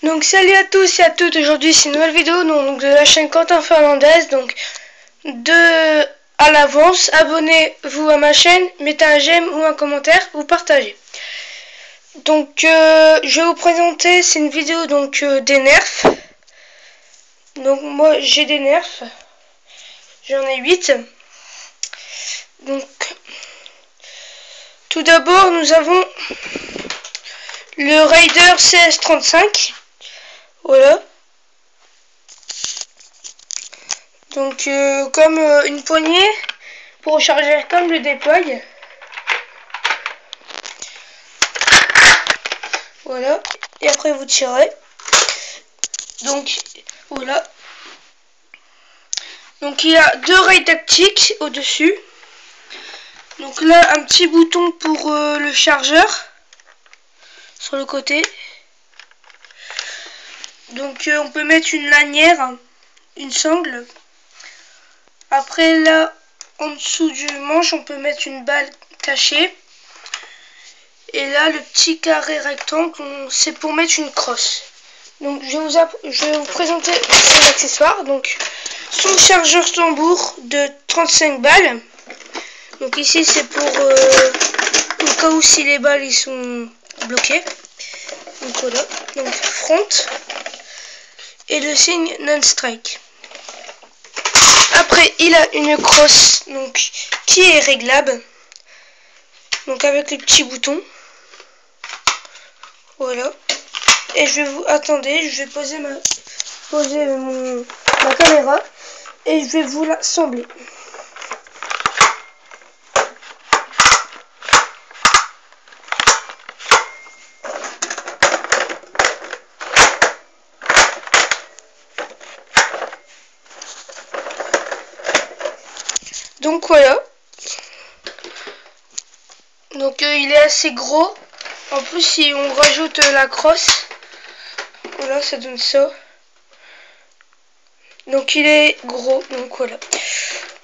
Donc salut à tous et à toutes, aujourd'hui c'est une nouvelle vidéo donc de la chaîne Quentin Fernandez. Donc à l'avance, abonnez-vous à ma chaîne, mettez un j'aime ou un commentaire, vous partagez. Donc je vais vous présenter, c'est une vidéo donc des nerfs. Donc moi j'ai des nerfs, j'en ai 8. Donc tout d'abord nous avons le Raider CS35. Voilà. Donc comme une poignée pour recharger comme le déploie. Voilà. Et après vous tirez. Donc voilà. Donc il y a deux rails tactiques au-dessus. Donc là un petit bouton pour le chargeur sur le côté. Donc on peut mettre une lanière, une sangle. Après là en dessous du manche on peut mettre une balle cachée. Et là le petit carré rectangle c'est pour mettre une crosse. Donc je vais vous présenter les accessoires. Donc son chargeur tambour de 35 balles. Donc ici c'est pour au cas où si les balles ils sont bloquées. Donc voilà. Donc front et le signe non-strike. Après il a une crosse donc qui est réglable. Donc avec les petits boutons. Voilà. Et je vais vous attendez, je vais poser ma caméra et je vais vous l'assembler. Donc voilà. Donc il est assez gros. En plus si on rajoute la crosse, voilà ça donne ça. Donc il est gros. Donc voilà.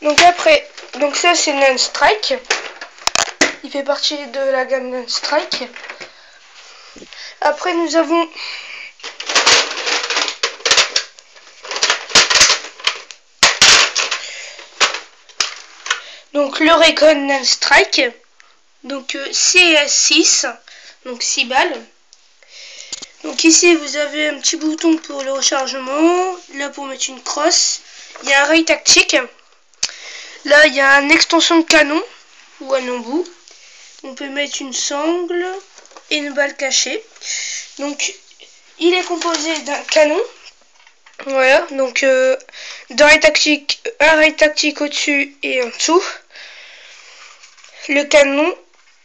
Donc après, donc ça c'est non-strike. Il fait partie de la gamme non-strike. Après nous avons donc le Raycon non-strike. Donc CS6, donc 6 balles. Donc ici vous avez un petit bouton pour le rechargement, là pour mettre une crosse. Il y a un rail tactique. Là il y a une extension de canon ou un embout. On peut mettre une sangle et une balle cachée. Donc il est composé d'un canon. Voilà, donc un rail tactique au-dessus et en dessous. Le canon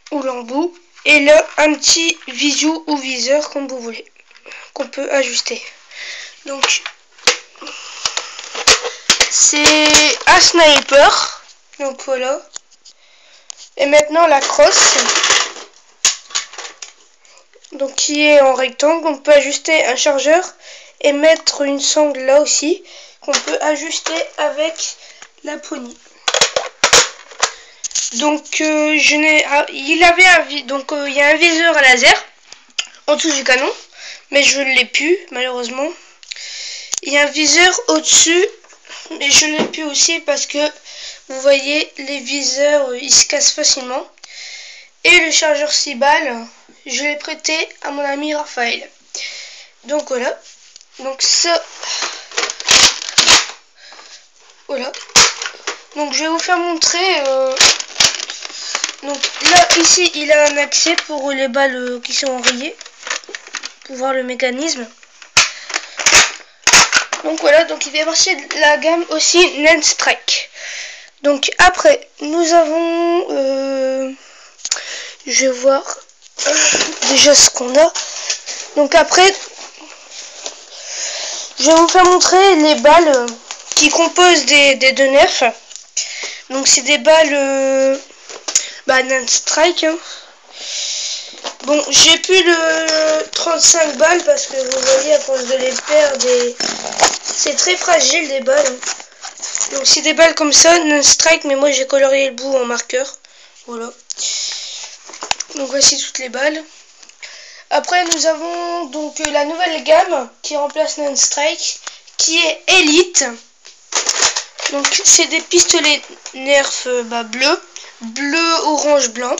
ou l'embout. Et là, un petit visu ou viseur, comme vous voulez, qu'on peut ajuster. Donc, c'est un sniper. Donc voilà. Et maintenant, la crosse. Donc, qui est en rectangle. On peut ajuster un chargeur et mettre une sangle là aussi, qu'on peut ajuster avec la poignée. Donc il y a un viseur à laser en dessous du canon, mais je ne l'ai plus malheureusement. Il y a un viseur au-dessus, mais je ne l'ai plus aussi parce que vous voyez les viseurs ils se cassent facilement. Et le chargeur 6 balles, je l'ai prêté à mon ami Raphaël. Donc voilà. Donc ça, voilà. Donc je vais vous faire montrer. Donc là, ici, il a un accès pour les balles qui sont enrayées, pour voir le mécanisme. Donc voilà, donc il fait partie de la gamme aussi non-strike. Donc après, nous avons, je vais voir déjà ce qu'on a. Donc après, je vais vous faire montrer les balles qui composent des deux nerfs. Donc c'est des balles non-strike. Hein. Bon, j'ai plus le 35 balles parce que vous voyez à force de les perdre, c'est très fragile des balles. Hein. Donc c'est des balles comme ça, non-strike, mais moi j'ai colorié le bout en marqueur. Voilà. Donc voici toutes les balles. Après nous avons donc la nouvelle gamme qui remplace Non-Strike, qui est Elite. Donc c'est des pistolets Nerf bleu, orange, blanc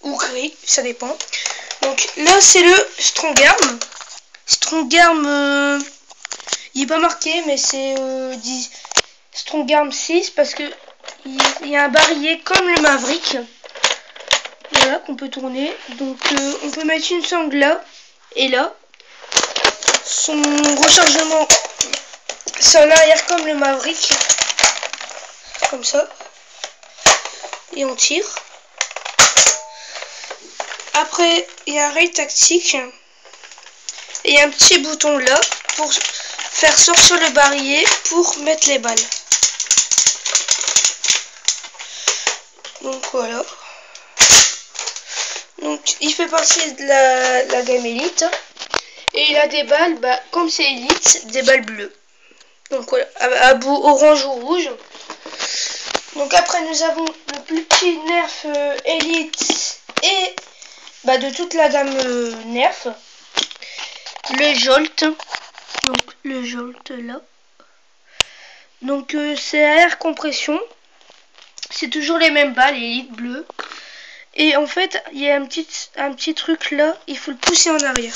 ou gris, ça dépend. Donc là c'est le Strongarm. Strongarm, il est pas marqué mais c'est Strongarm 6 parce que il y a un barillet comme le Maverick. Voilà, qu'on peut tourner. Donc on peut mettre une sangle là et là. Son rechargement, c'est en arrière comme le Maverick. Comme ça. Et on tire. Après, il y a un rail tactique. Et il y a un petit bouton là pour faire sortir le barillet pour mettre les balles. Donc voilà. Donc il fait partie de la gamme Elite. Et il a des balles, comme c'est Elite, des balles bleues. Donc voilà, à bout orange ou rouge. Donc après nous avons le plus petit Nerf Elite et de toute la gamme Nerf. Le Jolt. Donc le Jolt là. Donc c'est à air compression. C'est toujours les mêmes balles, Elite bleu. Et en fait, il y a un petit truc là, il faut le pousser en arrière.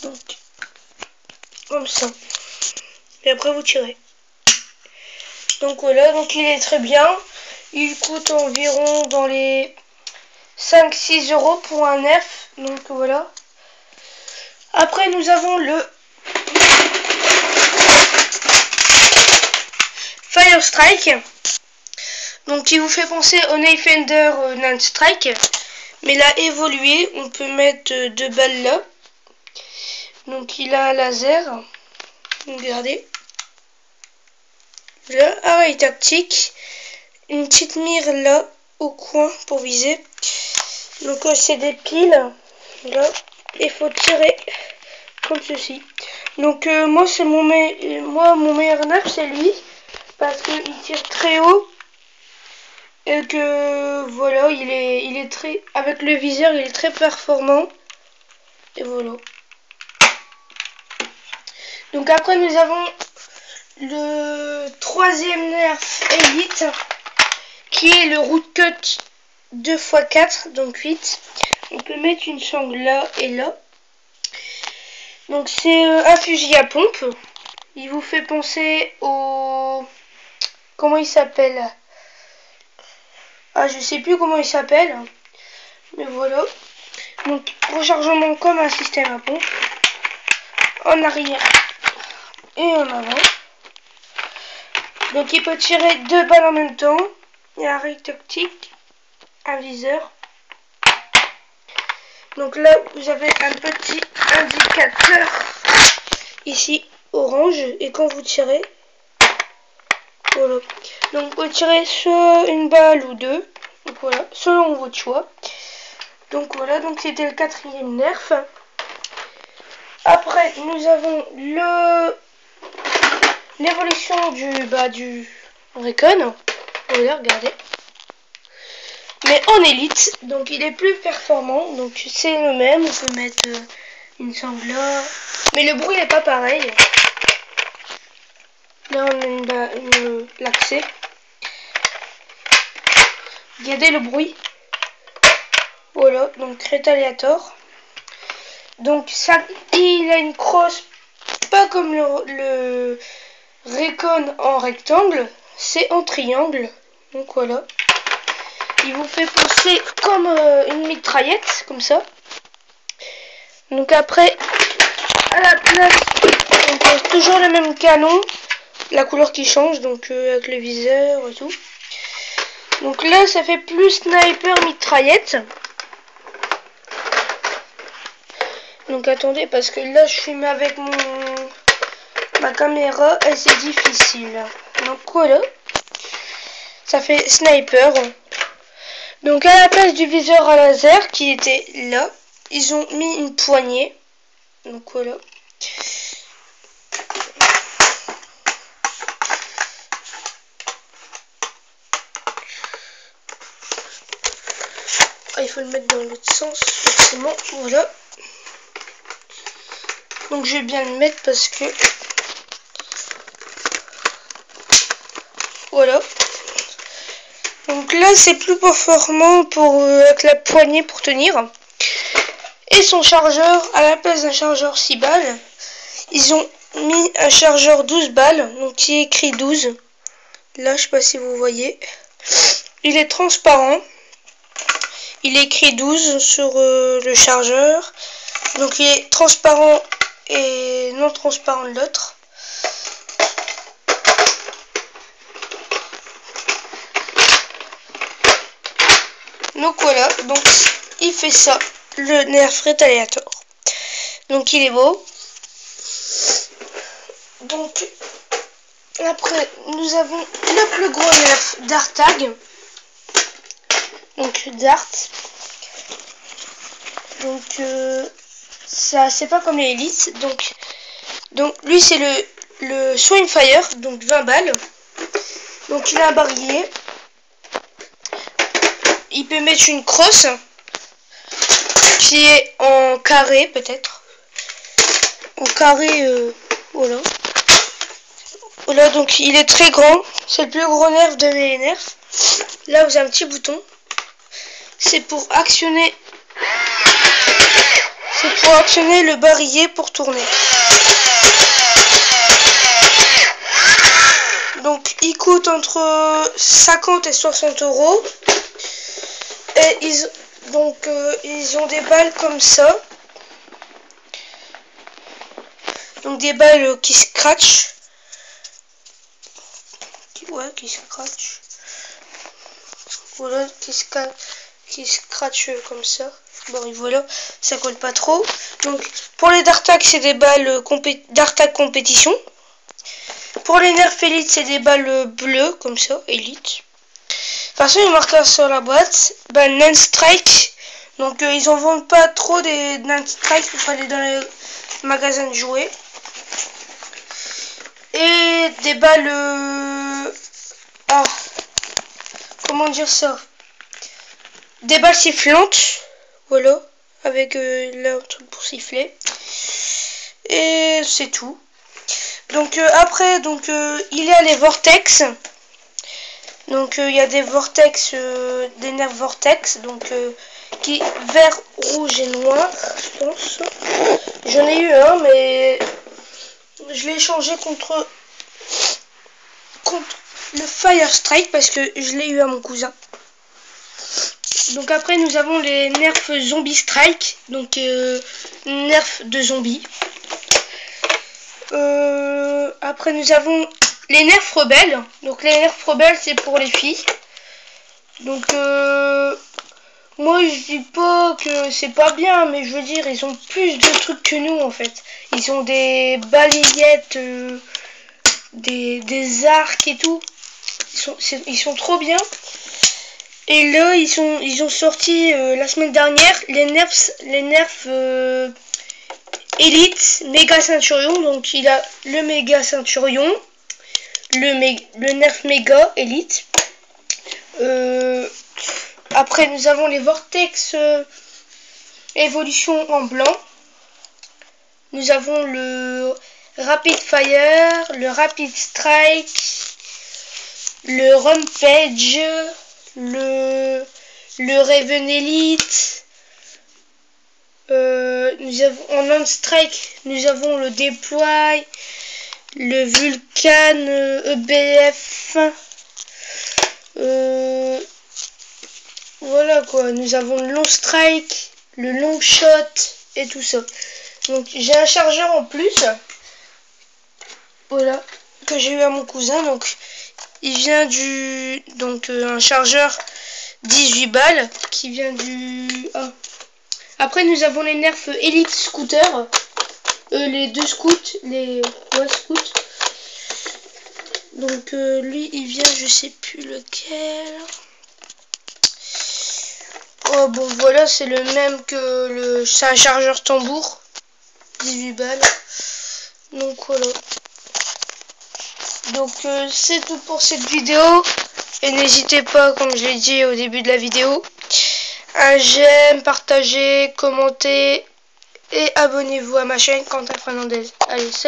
Donc, comme ça. Et après vous tirez. Donc voilà, donc il est très bien. Il coûte environ dans les 5-6 € pour un Nerf. Donc voilà. Après nous avons le Fire Strike. Donc il vous fait penser au Knife-Ender Non-Strike. Mais il a évolué. On peut mettre deux balles là. Donc il a un laser. Regardez. Là, arrêt tactique. Une petite mire là au coin pour viser. Donc c'est des piles. Là. Il faut tirer comme ceci. Donc moi c'est mon meilleur Nerf c'est lui. Parce qu'il tire très haut. Et que voilà, il est très. Avec le viseur, il est très performant. Et voilà. Donc après nous avons le troisième Nerf Elite qui est le Root Cut 2x4, donc 8. On peut mettre une sangle là et là. Donc c'est un fusil à pompe. Il vous fait penser au... Comment il s'appelle? Ah, je sais plus comment il s'appelle. Mais voilà. Donc rechargement comme un système à pompe. En arrière et en avant. Donc il peut tirer deux balles en même temps. Il y a un rail tactique, un viseur. Donc là vous avez un petit indicateur ici orange et quand vous tirez, voilà. Donc vous pouvez tirer soit une balle ou deux. Donc voilà, selon votre choix. Donc voilà, donc c'était le quatrième Nerf. Après nous avons l'évolution du Recon. Voilà, regardez. Mais en élite, donc il est plus performant. Donc c'est le même, on peut mettre une sangle là. Mais le bruit n'est pas pareil. Là on a l'accès. Regardez le bruit. Voilà, donc Retaliator. Donc ça, il a une crosse pas comme le Recon en rectangle, c'est en triangle. Donc voilà. Il vous fait penser comme une mitraillette, comme ça. Donc après, à la place, on pose toujours le même canon. La couleur qui change, donc avec le viseur et tout. Donc là, ça fait plus sniper mitraillette. Donc attendez, parce que là, je filme avec ma caméra et c'est difficile. Donc voilà. Ça fait sniper. Donc à la place du viseur à laser qui était là, ils ont mis une poignée. Donc voilà. Ah, il faut le mettre dans l'autre sens, forcément. Voilà. Donc je vais bien le mettre parce que... Voilà. Donc là, c'est plus performant pour avec la poignée pour tenir. Et son chargeur, à la place d'un chargeur 6 balles, ils ont mis un chargeur 12 balles, donc il est écrit 12. Là, je sais pas si vous voyez. Il est transparent. Il est écrit 12 sur le chargeur. Donc il est transparent et non transparent de l'autre. Donc voilà, donc il fait ça, le Nerf Retaliator. Donc il est beau. Donc après nous avons le plus gros Nerf Dartag. Donc Dart. Donc ça c'est pas comme les Elite. Donc lui c'est le Swingfire, donc 20 balles. Donc il a un barillet. Il peut mettre une crosse qui est en carré peut-être. En carré, voilà. Voilà, donc il est très grand. C'est le plus gros nerf de mes nerfs. Là vous avez un petit bouton. C'est pour actionner. C'est pour actionner le barillet pour tourner. Donc il coûte entre 50 et 60 €. Et ils ont des balles comme ça. Donc des balles qui scratchent. Ouais, qui scratchent. Voilà, qui scratchent comme ça. Bon, et voilà, ça colle pas trop. Donc pour les Dartag, c'est des balles Dartag compétition. Pour les Nerf Elite, c'est des balles bleues comme ça, Elite. De toute façon, il marque sur la boîte, Nan Strike. Donc ils en vendent pas trop des Nan Strike, il faut aller dans les magasins de jouets. Et des balles... comment dire ça? Des balles sifflantes. Voilà. Avec là un truc pour siffler. Et c'est tout. Donc après, il y a les Vortex. Donc il y a des Vortex, des Nerf Vortex. Donc qui vert, rouge et noir, je pense. J'en ai eu un, mais je l'ai échangé contre le Fire Strike parce que je l'ai eu à mon cousin. Donc après nous avons les Nerf Zombie Strike, donc Nerf de zombies. Après nous avons les Nerf Rebelles. Donc les Nerf Rebelles c'est pour les filles. Donc moi je dis pas que c'est pas bien, mais je veux dire ils ont plus de trucs que nous en fait. Ils ont des balayettes, des arcs et tout. Ils sont trop bien. Et là ils ont sorti la semaine dernière les Nerf Elite Méga Centurion. Donc il a le Méga Centurion, le Nerf Méga Elite. Après nous avons les Vortex Evolution en blanc. Nous avons le Rapid Fire, le Rapid Strike, le Rampage, le Raven Elite. Nous avons en non-strike, nous avons le Deploy, le Vulcan EBF. Voilà quoi, nous avons le long strike, le long shot et tout ça. Donc j'ai un chargeur en plus. Voilà, que j'ai eu à mon cousin. Donc il vient un chargeur 18 balles qui vient du... Après nous avons les Nerf Elite Scooter. Les deux scouts, scouts. Donc lui il vient, je sais plus lequel. Oh bon voilà, c'est le même que c'est un chargeur tambour. 18 balles. Donc voilà. Donc c'est tout pour cette vidéo. Et n'hésitez pas, comme je l'ai dit au début de la vidéo, un j'aime, partagez, commentez et abonnez-vous à ma chaîne Quentin Fernandez. Allez, salut!